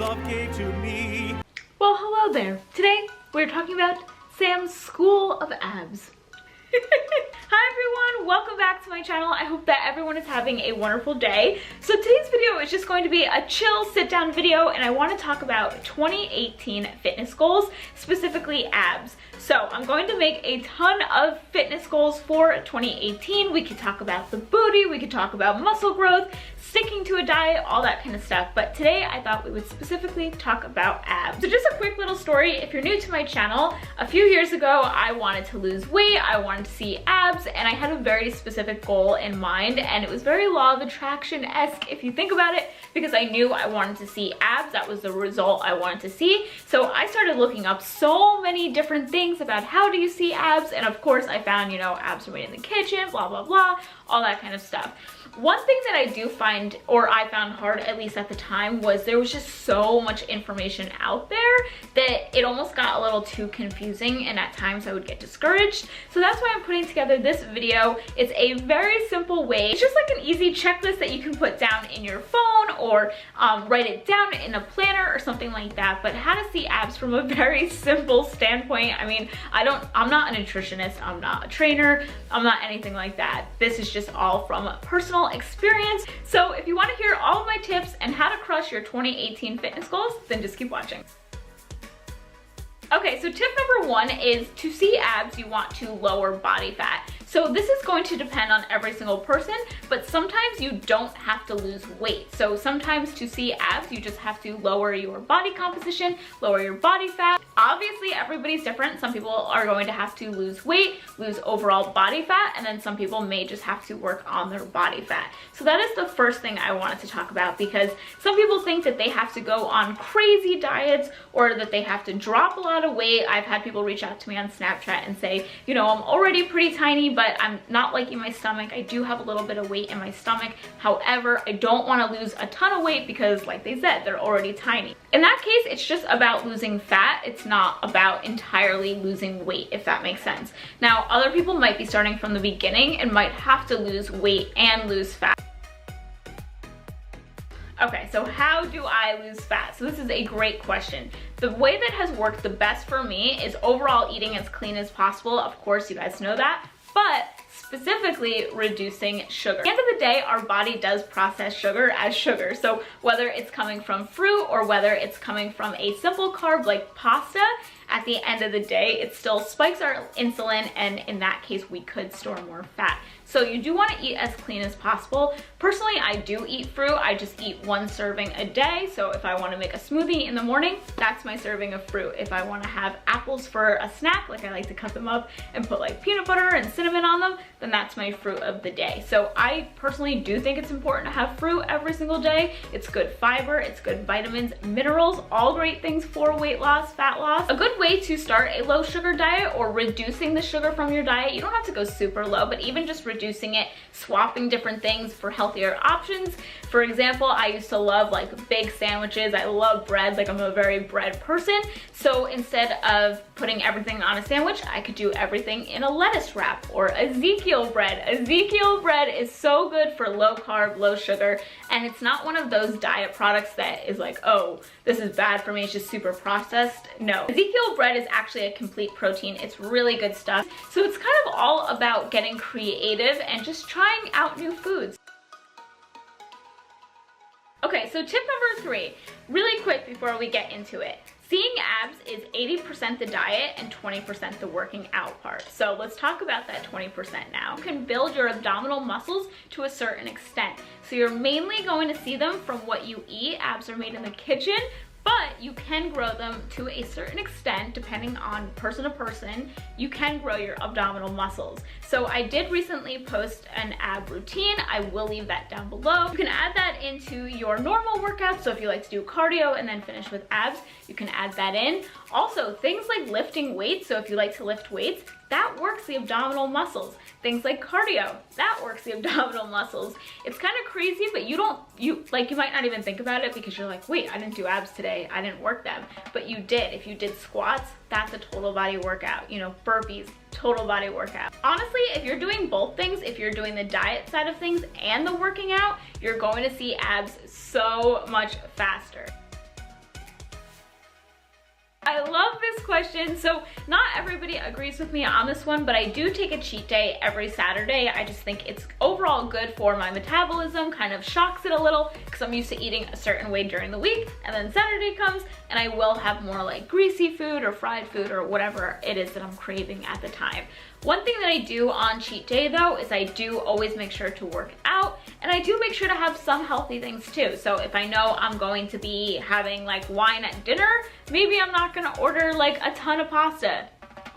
love gave to me. Well, hello there. Today we're talking about Sam's School of Abs. Hi everyone, welcome back to my channel. I hope that everyone is having a wonderful day. So today's video is just going to be a chill sit down video, and I want to talk about 2018 fitness goals, specifically abs. So I'm going to make a ton of fitness goals for 2018. We could talk about the booty, we could talk about muscle growth, sticking to a diet, all that kind of stuff. But today I thought we would specifically talk about abs. So just a quick little story. If you're new to my channel, a few years ago, I wanted to lose weight, I wanted to see abs, and I had a very specific goal in mind, and it was very law of attraction-esque if you think about it, because I knew I wanted to see abs. That was the result I wanted to see. So I started looking up so many different things about how do you see abs, and of course I found, you know, abs are made in the kitchen, blah, blah, blah, all that kind of stuff. One thing that I do find, or I found hard, at least at the time, was there was just so much information out there that it almost got a little too confusing, and at times I would get discouraged. So that's why I'm putting together this video. It's a very simple way. It's just like an easy checklist that you can put down in your phone or write it down in a planner or something like that, but how to see abs from a very simple standpoint. I mean, I'm not a nutritionist, I'm not a trainer, I'm not anything like that. This is just all from personal experience. So if you want to hear all of my tips and how to crush your 2018 fitness goals, then just keep watching. Okay, so tip number one is to see abs, you want to lower body fat. So this is going to depend on every single person, but sometimes you don't have to lose weight. So sometimes to see abs, you just have to lower your body composition, lower your body fat. Obviously, everybody's different. Some people are going to have to lose weight, lose overall body fat, and then some people may just have to work on their body fat. So that is the first thing I wanted to talk about, because some people think that they have to go on crazy diets or that they have to drop a lot of weight. I've had people reach out to me on Snapchat and say, you know, I'm already pretty tiny, but I'm not liking my stomach. I do have a little bit of weight in my stomach. However, I don't want to lose a ton of weight because, like they said, they're already tiny. In that case, it's just about losing fat. It's not about entirely losing weight, if that makes sense. Now, other people might be starting from the beginning and might have to lose weight and lose fat. Okay, so how do I lose fat? So this is a great question. The way that has worked the best for me is overall eating as clean as possible. Of course, you guys know that, but specifically reducing sugar. At the end of the day, our body does process sugar as sugar. So whether it's coming from fruit or whether it's coming from a simple carb like pasta, at the end of the day, it still spikes our insulin, and in that case, we could store more fat. So you do want to eat as clean as possible. Personally, I do eat fruit. I just eat one serving a day. So if I want to make a smoothie in the morning, that's my serving of fruit. If I want to have apples for a snack, like I like to cut them up and put like peanut butter and cinnamon on them, then that's my fruit of the day. So I personally do think it's important to have fruit every single day. It's good fiber, it's good vitamins, minerals, all great things for weight loss, fat loss. A good way to start a low sugar diet or reducing the sugar from your diet, you don't have to go super low, but even just reducing it, swapping different things for healthier options. For example, I used to love like big sandwiches. I love bread, like I'm a very bread person. So instead of putting everything on a sandwich, I could do everything in a lettuce wrap or Ezekiel bread. Ezekiel bread is so good for low carb, low sugar, and it's not one of those diet products that is like, oh, this is bad for me, it's just super processed. No, Ezekiel bread is actually a complete protein. It's really good stuff. So it's kind of all about getting creative and just trying out new foods. Okay, so tip number 3, really quick before we get into it. Seeing abs is 80% the diet and 20% the working out part. So let's talk about that 20% now. You can build your abdominal muscles to a certain extent. So you're mainly going to see them from what you eat. Abs are made in the kitchen, but you can grow them to a certain extent depending on person to person. You can grow your abdominal muscles. So I did recently post an ab routine. I will leave that down below. You can add that into your normal workout. So if you like to do cardio and then finish with abs, you can add that in. Also, things like lifting weights. So if you like to lift weights, that works the abdominal muscles. Things like cardio, that works the abdominal muscles. It's kind of crazy, but you might not even think about it because you're like, wait, I didn't do abs today. I didn't work them, but you did. If you did squats, that's a total body workout. You know, burpees, total body workout. Honestly, if you're doing both things, if you're doing the diet side of things and the working out, you're going to see abs so much faster. I love this question. So not everybody agrees with me on this one, but I do take a cheat day every Saturday. I just think it's overall good for my metabolism, kind of shocks it a little because I'm used to eating a certain way during the week, and then Saturday comes and I will have more like greasy food or fried food or whatever it is that I'm craving at the time. One thing that I do on cheat day though is I do always make sure to work out, and I do make sure to have some healthy things too. So if I know I'm going to be having like wine at dinner, maybe I'm not gonna order like a ton of pasta.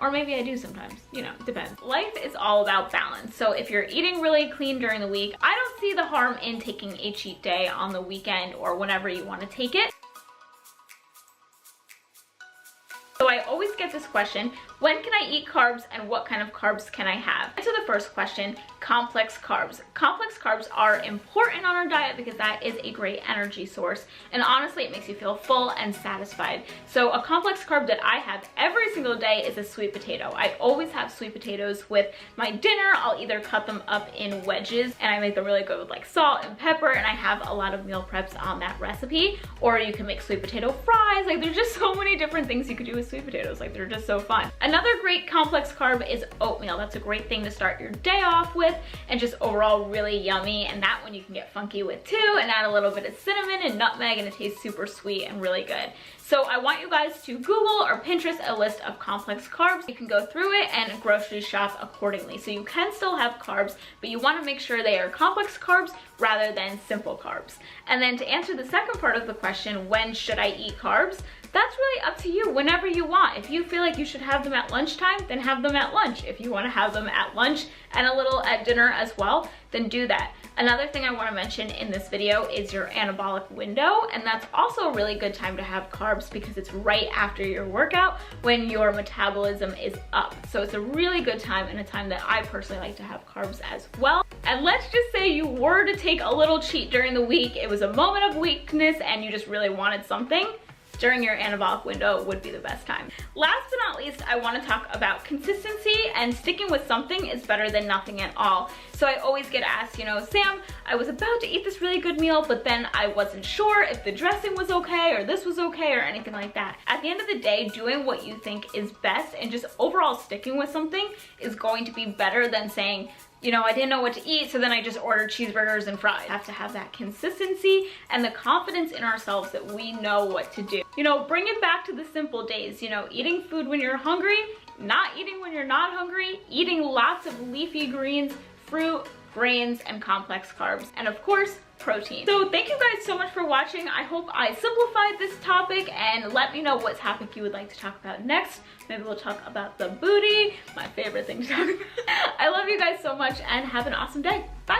Or maybe I do sometimes, you know, depends. Life is all about balance. So if you're eating really clean during the week, I don't see the harm in taking a cheat day on the weekend or whenever you want to take it. So I always get this question, when can I eat carbs and what kind of carbs can I have? To the first question, complex carbs. Complex carbs are important on our diet because that is a great energy source. And honestly, it makes you feel full and satisfied. So a complex carb that I have every single day is a sweet potato. I always have sweet potatoes with my dinner. I'll either cut them up in wedges and I make them really good with like salt and pepper, and I have a lot of meal preps on that recipe. Or you can make sweet potato fries. Like there's just so many different things you could do with sweet potatoes. Like they're just so fun. Another great complex carb is oatmeal. That's a great thing to start your day off with, and just overall really yummy. And that one you can get funky with too, and add a little bit of cinnamon and nutmeg, and it tastes super sweet and really good. So I want you guys to Google or Pinterest a list of complex carbs. You can go through it and grocery shop accordingly. So you can still have carbs, but you want to make sure they are complex carbs rather than simple carbs. And then to answer the second part of the question, when should I eat carbs? That's really up to you, whenever you want. If you feel like you should have them at lunchtime, then have them at lunch. If you want to have them at lunch and a little at dinner as well, then do that. Another thing I want to mention in this video is your anabolic window, and that's also a really good time to have carbs because it's right after your workout when your metabolism is up. So it's a really good time, and a time that I personally like to have carbs as well. And let's just say you were to take a little cheat during the week, it was a moment of weakness and you just really wanted something, during your anabolic window would be the best time. Last but not least, I want to talk about consistency, and sticking with something is better than nothing at all. So I always get asked, you know, Sam, I was about to eat this really good meal, but then I wasn't sure if the dressing was okay or this was okay or anything like that. At the end of the day, doing what you think is best and just overall sticking with something is going to be better than saying, you know, I didn't know what to eat, so then I just ordered cheeseburgers and fries. We have to have that consistency and the confidence in ourselves that we know what to do. You know, bring it back to the simple days, you know, eating food when you're hungry, not eating when you're not hungry, eating lots of leafy greens, fruit, grains, and complex carbs, and of course, protein. So thank you guys so much for watching. I hope I simplified this topic, and let me know what topic you would like to talk about next. Maybe we'll talk about the booty, my favorite thing to talk about. I love you guys so much, and have an awesome day. Bye.